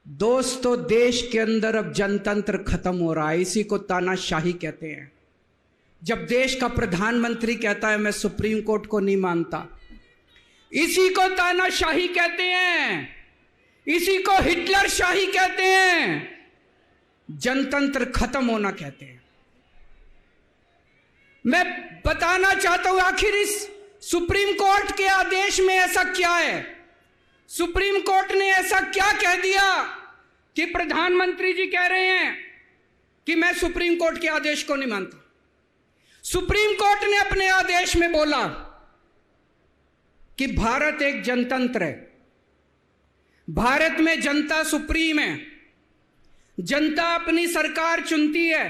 दोस्तों, देश के अंदर अब जनतंत्र खत्म हो रहा है। इसी को तानाशाही कहते हैं। जब देश का प्रधानमंत्री कहता है मैं सुप्रीम कोर्ट को नहीं मानता, इसी को तानाशाही कहते हैं, इसी को हिटलर शाही कहते हैं, जनतंत्र खत्म होना कहते हैं। मैं बताना चाहता हूं आखिर इस सुप्रीम कोर्ट के आदेश में ऐसा क्या है। सुप्रीम कोर्ट ने ऐसा क्या कह दिया कि प्रधानमंत्री जी कह रहे हैं कि मैं सुप्रीम कोर्ट के आदेश को नहीं मानता। सुप्रीम कोर्ट ने अपने आदेश में बोला कि भारत एक जनतंत्र है, भारत में जनता सुप्रीम है, जनता अपनी सरकार चुनती है,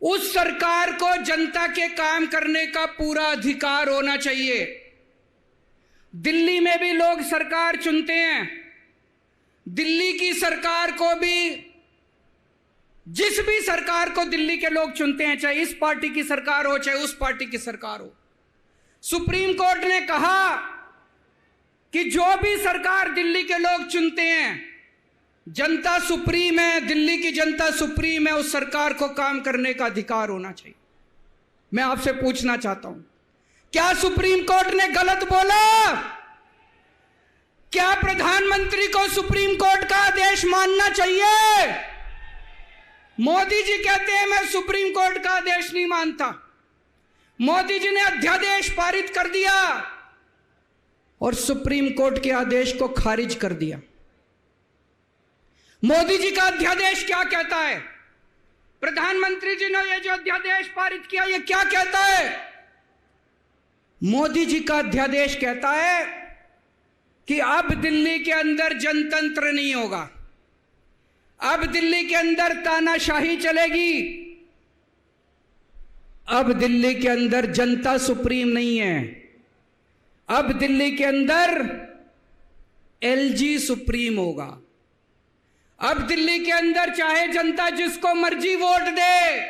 उस सरकार को जनता के काम करने का पूरा अधिकार होना चाहिए। दिल्ली में भी लोग सरकार चुनते हैं, दिल्ली की सरकार को भी, जिस भी सरकार को दिल्ली के लोग चुनते हैं, चाहे इस पार्टी की सरकार हो चाहे उस पार्टी की सरकार हो, सुप्रीम कोर्ट ने कहा कि जो भी सरकार दिल्ली के लोग चुनते हैं, जनता सुप्रीम है, दिल्ली की जनता सुप्रीम है, उस सरकार को काम करने का अधिकार होना चाहिए। मैं आपसे पूछना चाहता हूं, क्या सुप्रीम कोर्ट ने गलत बोला? क्या प्रधानमंत्री को सुप्रीम कोर्ट का आदेश मानना चाहिए? मोदी जी कहते हैं मैं सुप्रीम कोर्ट का आदेश नहीं मानता। मोदी जी ने अध्यादेश पारित कर दिया और सुप्रीम कोर्ट के आदेश को खारिज कर दिया। मोदी जी का अध्यादेश क्या कहता है? प्रधानमंत्री जी ने यह जो अध्यादेश पारित किया, यह क्या कहता है? मोदी जी का अध्यादेश कहता है कि अब दिल्ली के अंदर जनतंत्र नहीं होगा, अब दिल्ली के अंदर तानाशाही चलेगी, अब दिल्ली के अंदर जनता सुप्रीम नहीं है, अब दिल्ली के अंदर एलजी सुप्रीम होगा। अब दिल्ली के अंदर चाहे जनता जिसको मर्जी वोट दे,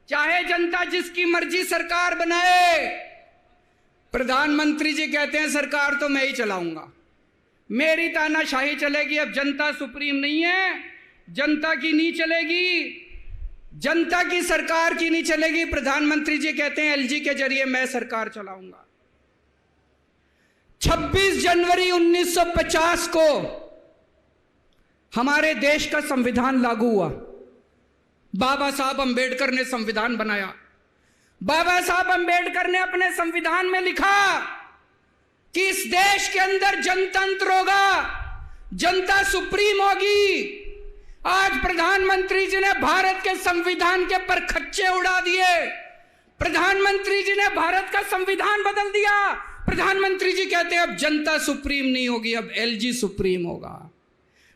चाहे जनता जिसकी मर्जी सरकार बनाए, प्रधानमंत्री जी कहते हैं सरकार तो मैं ही चलाऊंगा, मेरी तानाशाही चलेगी। अब जनता सुप्रीम नहीं है, जनता की नहीं चलेगी, जनता की सरकार की नहीं चलेगी। प्रधानमंत्री जी कहते हैं एलजी के जरिए मैं सरकार चलाऊंगा। 26 जनवरी 1950 को हमारे देश का संविधान लागू हुआ। बाबा साहब अंबेडकर ने संविधान बनाया। बाबा साहब अंबेडकर ने अपने संविधान में लिखा कि इस देश के अंदर जनतंत्र होगा, जनता सुप्रीम होगी। आज प्रधानमंत्री जी ने भारत के संविधान के पर खच्चे उड़ा दिए। प्रधानमंत्री जी ने भारत का संविधान बदल दिया। प्रधानमंत्री जी कहते हैं अब जनता सुप्रीम नहीं होगी, अब एलजी सुप्रीम होगा।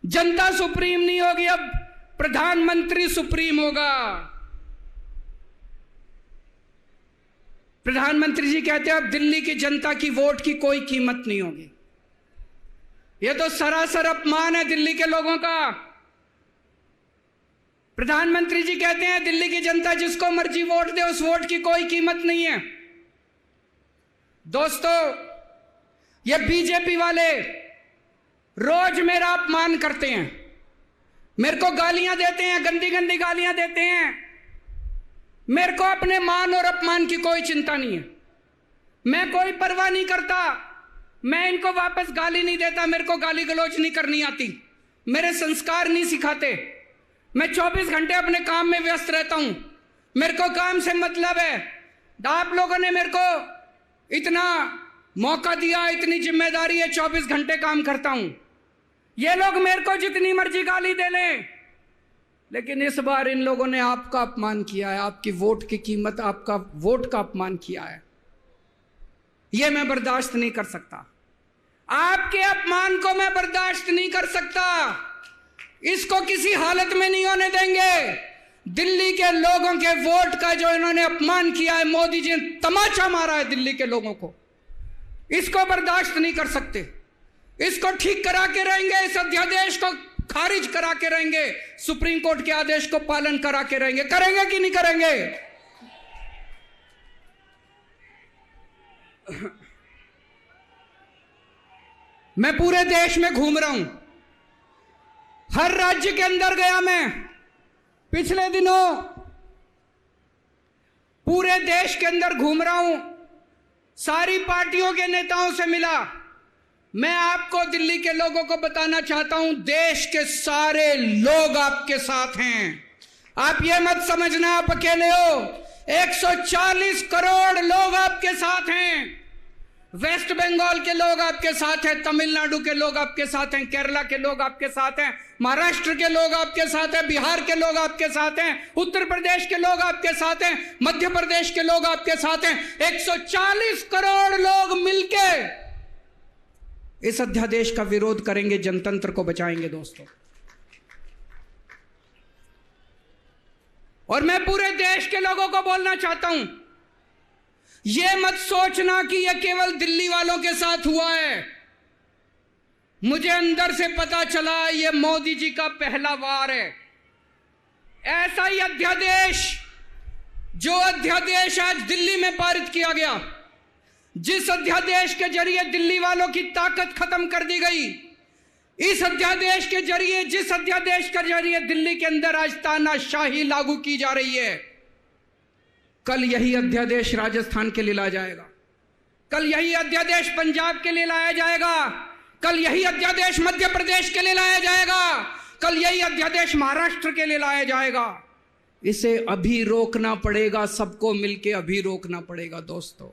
जनता सुप्रीम नहीं होगी, अब प्रधानमंत्री सुप्रीम होगा। प्रधानमंत्री जी कहते हैं अब दिल्ली की जनता की वोट की कोई कीमत नहीं होगी। यह तो सरासर अपमान है दिल्ली के लोगों का। प्रधानमंत्री जी कहते हैं दिल्ली की जनता जिसको मर्जी वोट दे, उस वोट की कोई कीमत नहीं है। दोस्तों, ये बीजेपी वाले रोज मेरा अपमान करते हैं, मेरे को गालियां देते हैं, गंदी गंदी गालियां देते हैं। मेरे को अपने मान और अपमान की कोई चिंता नहीं है, मैं कोई परवाह नहीं करता। मैं इनको वापस गाली नहीं देता, मेरे को गाली गलौज नहीं करनी आती, मेरे संस्कार नहीं सिखाते। मैं 24 घंटे अपने काम में व्यस्त रहता हूं, मेरे को काम से मतलब है। आप लोगों ने मेरे को इतना मौका दिया, इतनी जिम्मेदारी है, 24 घंटे काम करता हूं। ये लोग मेरे को जितनी मर्जी गाली दे लें, लेकिन इस बार इन लोगों ने आपका अपमान किया है, आपकी वोट की कीमत, आपका वोट का अपमान किया है। यह मैं बर्दाश्त नहीं कर सकता, आपके अपमान को मैं बर्दाश्त नहीं कर सकता। इसको किसी हालत में नहीं होने देंगे। दिल्ली के लोगों के वोट का जो इन्होंने अपमान किया है, मोदी जी ने तमाचा मारा है दिल्ली के लोगों को, इसको बर्दाश्त नहीं कर सकते। इसको ठीक करा के रहेंगे, इस अध्यादेश को खारिज करा के रहेंगे, सुप्रीम कोर्ट के आदेश को पालन करा के रहेंगे। करेंगे कि नहीं करेंगे? मैं पूरे देश में घूम रहा हूं, हर राज्य के अंदर गया मैं, पिछले दिनों पूरे देश के अंदर घूम रहा हूं, सारी पार्टियों के नेताओं से मिला। मैं आपको दिल्ली के लोगों को बताना चाहता हूं, देश के सारे लोग आपके साथ हैं। आप ये मत समझना आप अकेले हो, 140 करोड़ लोग आपके साथ हैं। वेस्ट बंगाल के लोग आपके साथ हैं, तमिलनाडु के लोग आपके साथ हैं, केरला के लोग आपके साथ हैं, महाराष्ट्र के लोग आपके साथ हैं, बिहार के लोग आपके साथ हैं, उत्तर प्रदेश के लोग आपके साथ हैं, मध्य प्रदेश के लोग आपके साथ हैं। 140 करोड़ लोग मिलके इस अध्यादेश का विरोध करेंगे, जनतंत्र को बचाएंगे दोस्तों। और मैं पूरे देश के लोगों को बोलना चाहता हूं, यह मत सोचना कि यह केवल दिल्ली वालों के साथ हुआ है। मुझे अंदर से पता चला यह मोदी जी का पहला वार है। ऐसा ही अध्यादेश, जो अध्यादेश आज दिल्ली में पारित किया गया, जिस अध्यादेश के जरिए दिल्ली वालों की ताकत खत्म कर दी गई, इस अध्यादेश के जरिए, जिस अध्यादेश के जरिए दिल्ली के अंदर आज तानाशाही लागू की जा रही है, कल यही अध्यादेश राजस्थान के लिए लाया जाएगा, कल यही अध्यादेश पंजाब के लिए लाया जाएगा, कल यही अध्यादेश मध्य प्रदेश के लिए लाया जाएगा, कल यही अध्यादेश महाराष्ट्र के लिए लाया जाएगा। इसे अभी रोकना पड़ेगा, सबको मिलकर अभी रोकना पड़ेगा दोस्तों।